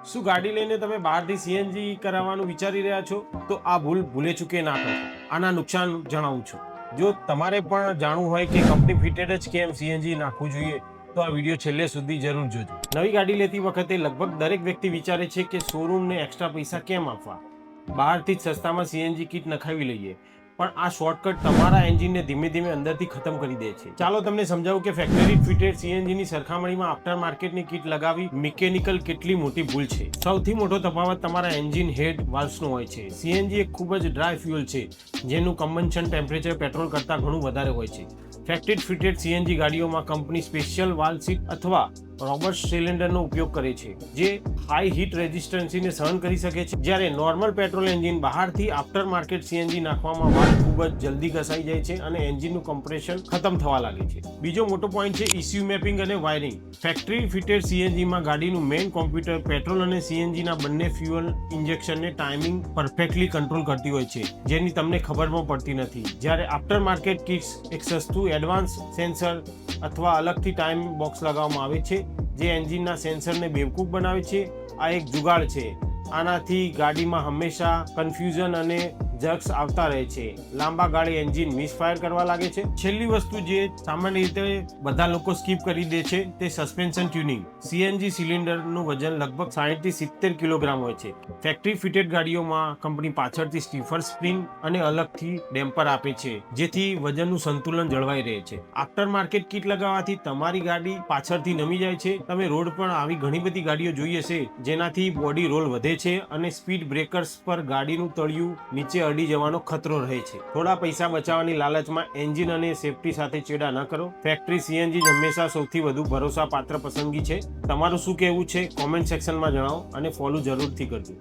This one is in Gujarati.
શું ગાડી લઈને તમે બહારથી સીએનજી કરાવવાનું વિચારી રહ્યા છો? તો આ ભૂલ ભૂલે ચૂકે ના કરશો. આના નુકસાન જણાવું છું. જો તમારે પણ જાણવું હોય કે કંપની ફિટેડ જ કેમ સીએનજી નાખવું જોઈએ, તો આ વિડીયો છેલ્લે સુધી જરૂર જોજો. નવી ગાડી લેતી વખતે લગભગ દરેક વ્યક્તિ વિચારે છે કે શોરૂમને એક્સ્ટ્રા પૈસા કેમ આપવા, બહારથી જ સસ્તામાં સીએનજી કિટ નખાવી લઈએ. પણ આ શોર્ટકટ તમારા એન્જિનને ધીમે ધીમે અંદરથી ખતમ કરી દે છે. ચાલો તમને સમજાવું કે ફેક્ટરી ફિટેડ સીએનજીની સરખામણીમાં આફ્ટર માર્કેટની કિટ લગાવી મિકેનિકલ કેટલી મોટી ભૂલ છે. સૌથી મોટો તફાવત તમારા એન્જિન હેડ વાલ્વ્સનો હોય છે. સીએનજી એક ખૂબ જ ડ્રાય ફ્યુઅલ છે, જેનું કમ્બન્શન ટેમ્પરેચર પેટ્રોલ કરતાં ઘણું વધારે હોય છે. ફેક્ટરી ફિટેડ સીએનજી ગાડીઓમાં કંપની સ્પેશિયલ વાલ્વ સીટ અથવા રોબસ્ટ સિલિન્ડરનો ઉપયોગ કરે છે, જે હાઈ હીટ રેઝિસ્ટન્સીને સહન કરી શકે છે. જ્યારે નોર્મલ પેટ્રોલ એન્જિન બહારથી આફ્ટર માર્કેટ સીએનજી નાખવામાં વાલ્વ ખૂબ જ જલ્દી ઘસાઈ જાય છે અને એન્જિનનું કમ્પ્રેશન ખતમ થવા લાગે છે. બીજો મોટો પોઈન્ટ છે ઇસ્યુ મેપિંગ અને વાયરિંગ. ફેક્ટરી ફિટેડ સીએનજીમાં ગાડીનું મેઇન કોમ્પ્યુટર પેટ્રોલ અને સીએનજીના બંને ફ્યુઅલ ઇન્જેક્શનને ટાઈમિંગ પરફેક્ટલી કંટ્રોલ કરતી હોય છે, જેની તમને ખબર પણ પડતી નથી. જ્યારે આફ્ટર માર્કેટ કિટ્સ એક સસ્તું એડવાન્સ સેન્સર અથવા અલગથી ટાઈમ બોક્સ લગાવવામાં આવે છે, જે એન્જિનના સેન્સરને બેવકૂફ બનાવે છે. આ એક જુગાડ છે. આનાથી ગાડીમાં હંમેશા કન્ફ્યુઝન અને જર્ક્સ આવતા રહે છે. લાંબા ગાળે એન્જિન મિસફાયર કરવા લાગે છે. છેલ્લી વસ્તુ જે સામાન્ય રીતે બધા લોકો સ્કીપ કરી દે છે તે સસ્પેન્શન ટ્યુનિંગ. સીએનજી સિલિન્ડરનું વજન લગભગ 60 થી 70 કિલોગ્રામ હોય છે. ફેક્ટરી ફિટેડ ગાડીઓમાં કંપની પાછળથી સ્ટીફર સ્પ્રિંગ અને અલગથી ડેમ્પર આપે છે, જેથી વજનનું સંતુલન જળવાઈ રહે છે. આફ્ટર માર્કેટ કિટ લગાવવાથી તમારી ગાડી પાછળથી નમી જાય છે. તમે રોડ પર આવી ઘણી બધી ગાડીઓ જોઈ હશે, જેનાથી બોડી રોલ વધે છે અને સ્પીડ બ્રેકર્સ પર ગાડીનું તળિયું નીચે અડી જવાનો ખતરો રહે છે. થોડા પૈસા બચાવવાની લાલચમાં એન્જિન અને સેફટી સાથે ચેડા ન કરો. ફેક્ટરી સીએનજી હંમેશા સૌથી વધુ ભરોસાપાત્ર પસંદગી છે. તમારું શું કહેવું છે કોમેન્ટ સેક્શનમાં જણાવો અને ફોલો જરૂરથી કરજો.